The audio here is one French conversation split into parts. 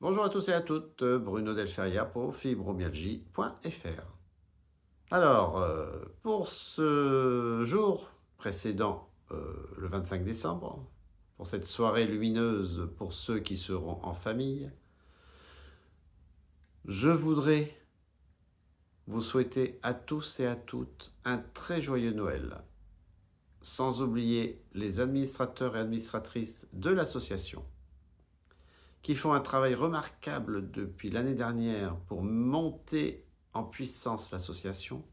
Bonjour à tous et à toutes, Bruno Delferria pour fibromyalgie.fr. Alors, pour ce jour précédent, le 25 décembre, pour cette soirée lumineuse pour ceux qui seront en famille, je voudrais vous souhaiter à tous et à toutes un très joyeux Noël, sans oublier les administrateurs et administratrices de l'association qui font un travail remarquable depuis l'année dernière pour monter en puissance l'association.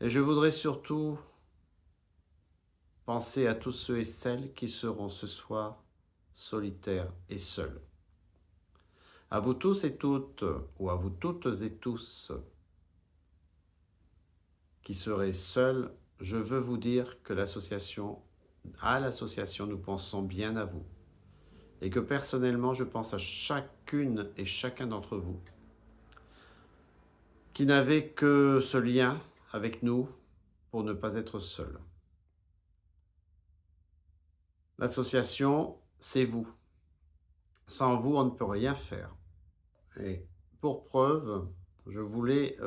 Et je voudrais surtout penser à tous ceux et celles qui seront ce soir solitaires et seuls. À vous tous et toutes, ou à vous toutes et tous qui serez seuls, je veux vous dire que à l'association, nous pensons bien à vous. Et que personnellement, je pense à chacune et chacun d'entre vous qui n'avait que ce lien avec nous pour ne pas être seul. L'association, c'est vous. Sans vous, on ne peut rien faire. Et pour preuve, je voulais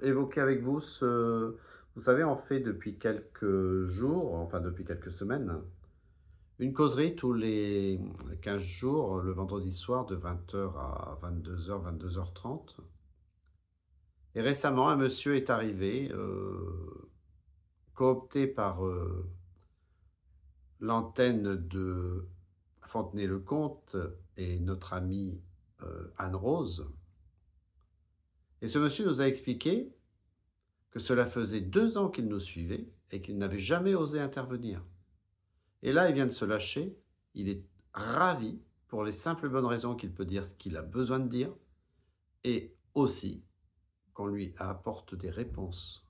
évoquer avec vous Vous savez, on fait depuis quelques jours, enfin depuis quelques semaines, une causerie tous les 15 jours, le vendredi soir, de 20h à 22h, 22h30. Et récemment, un monsieur est arrivé, coopté par l'antenne de Fontenay-le-Comte et notre amie Anne-Rose. Et ce monsieur nous a expliqué que cela faisait 2 ans qu'il nous suivait et qu'il n'avait jamais osé intervenir. Et là, il vient de se lâcher. Il est ravi pour les simples bonnes raisons qu'il peut dire ce qu'il a besoin de dire et aussi qu'on lui apporte des réponses.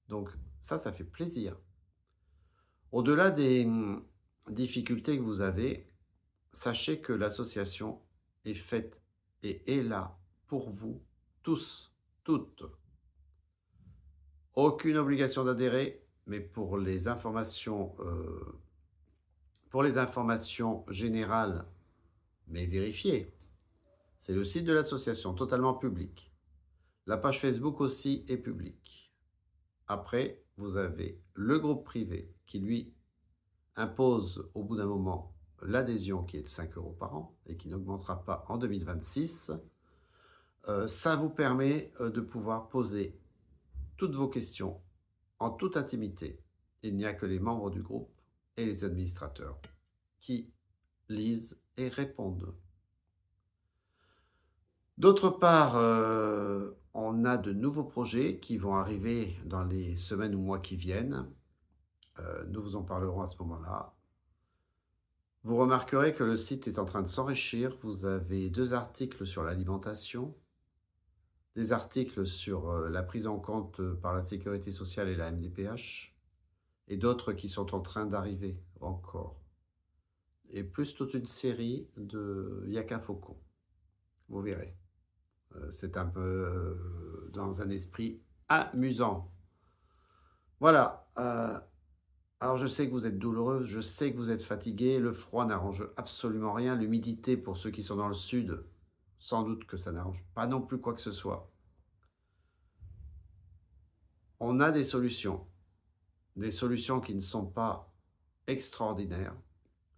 Donc ça fait plaisir. Au-delà des difficultés que vous avez, sachez que l'association est faite et est là pour vous tous, toutes. Aucune obligation d'adhérer, mais pour les informations générales, mais vérifiées, c'est le site de l'association, totalement public. La page Facebook aussi est publique. Après, vous avez le groupe privé qui, lui, impose au bout d'un moment l'adhésion qui est de 5 € par an et qui n'augmentera pas en 2026. Ça vous permet de pouvoir poser toutes vos questions en toute intimité. Il n'y a que les membres du groupe et les administrateurs qui lisent et répondent. D'autre part, on a de nouveaux projets qui vont arriver dans les semaines ou mois qui viennent. Nous vous en parlerons à ce moment-là. Vous remarquerez que le site est en train de s'enrichir. Vous avez 2 articles sur l'alimentation, des articles sur la prise en compte par la Sécurité sociale et la MDPH, et d'autres qui sont en train d'arriver encore. Et plus toute une série de Yaka Faucon. Vous verrez. C'est un peu dans un esprit amusant. Voilà. Alors je sais que vous êtes douloureux, je sais que vous êtes fatigué, le froid n'arrange absolument rien, l'humidité pour ceux qui sont dans le sud, sans doute que ça n'arrange pas non plus quoi que ce soit. On a des solutions qui ne sont pas extraordinaires,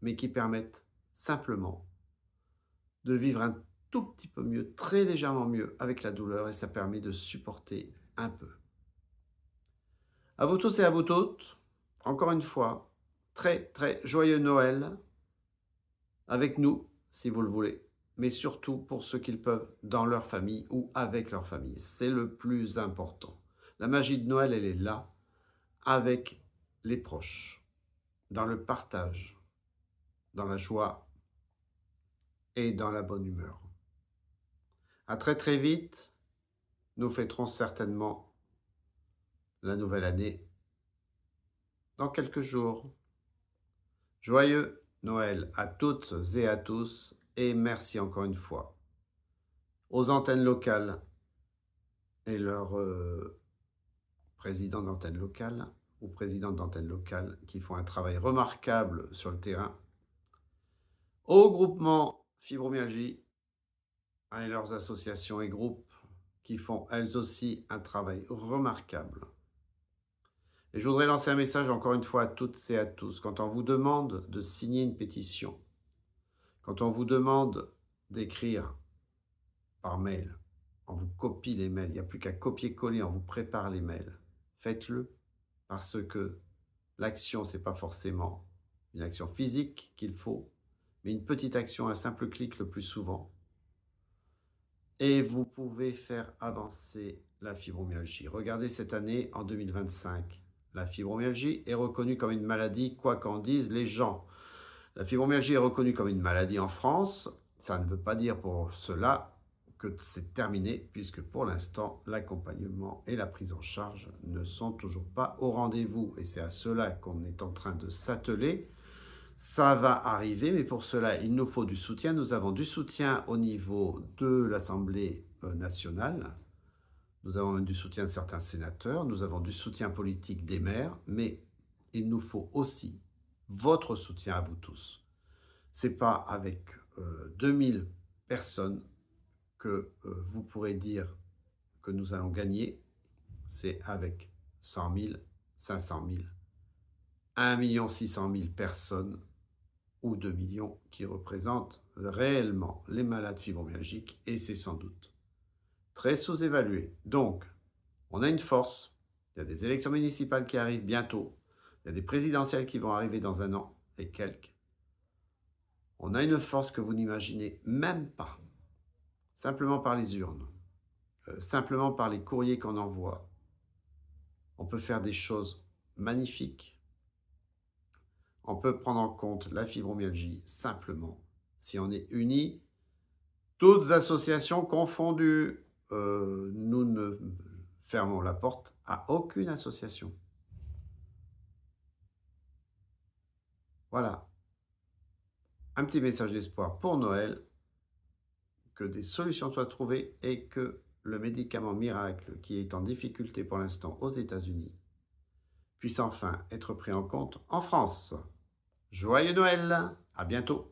mais qui permettent simplement de vivre un tout petit peu mieux, très légèrement mieux avec la douleur, et ça permet de supporter un peu. À vous tous et à vous toutes, encore une fois, très très joyeux Noël avec nous, si vous le voulez, mais surtout pour ceux qui le peuvent dans leur famille ou avec leur famille. C'est le plus important. La magie de Noël, elle est là, avec les proches, dans le partage, dans la joie et dans la bonne humeur. À très très vite, nous fêterons certainement la nouvelle année dans quelques jours. Joyeux Noël à toutes et à tous, et merci encore une fois aux antennes locales et leurs présidents d'antennes locales ou présidentes d'antennes locales qui font un travail remarquable sur le terrain, au groupement fibromyalgie et leurs associations et groupes qui font elles aussi un travail remarquable. Et je voudrais lancer un message encore une fois à toutes et à tous. Quand on vous demande de signer une pétition, quand on vous demande d'écrire par mail, on vous copie les mails, il n'y a plus qu'à copier-coller, on vous prépare les mails. Faites-le parce que l'action, ce n'est pas forcément une action physique qu'il faut, mais une petite action, un simple clic le plus souvent. Et vous pouvez faire avancer la fibromyalgie. Regardez cette année, en 2025, la fibromyalgie est reconnue comme une maladie, quoi qu'en disent les gens. La fibromyalgie est reconnue comme une maladie en France. Ça ne veut pas dire pour cela que c'est terminé, puisque pour l'instant, l'accompagnement et la prise en charge ne sont toujours pas au rendez-vous. Et c'est à cela qu'on est en train de s'atteler. Ça va arriver, mais pour cela, il nous faut du soutien. Nous avons du soutien au niveau de l'Assemblée nationale. Nous avons même du soutien de certains sénateurs. Nous avons du soutien politique des maires. Mais il nous faut aussi votre soutien à vous tous. Ce n'est pas avec 2000 personnes que vous pourrez dire que nous allons gagner. C'est avec 100 000, 500 000, 1 600 000 personnes ou 2 millions qui représentent réellement les malades fibromyalgiques, et c'est sans doute très sous-évalué. Donc, on a une force, il y a des élections municipales qui arrivent bientôt, il y a des présidentielles qui vont arriver dans 1 an et quelques. On a une force que vous n'imaginez même pas, simplement par les urnes, simplement par les courriers qu'on envoie. On peut faire des choses magnifiques. On peut prendre en compte la fibromyalgie simplement si on est unis, toutes associations confondues. Nous ne fermons la porte à aucune association. Voilà. Un petit message d'espoir pour Noël, que des solutions soient trouvées et que le médicament miracle qui est en difficulté pour l'instant aux États-Unis puisse enfin être pris en compte en France. Joyeux Noël! À bientôt!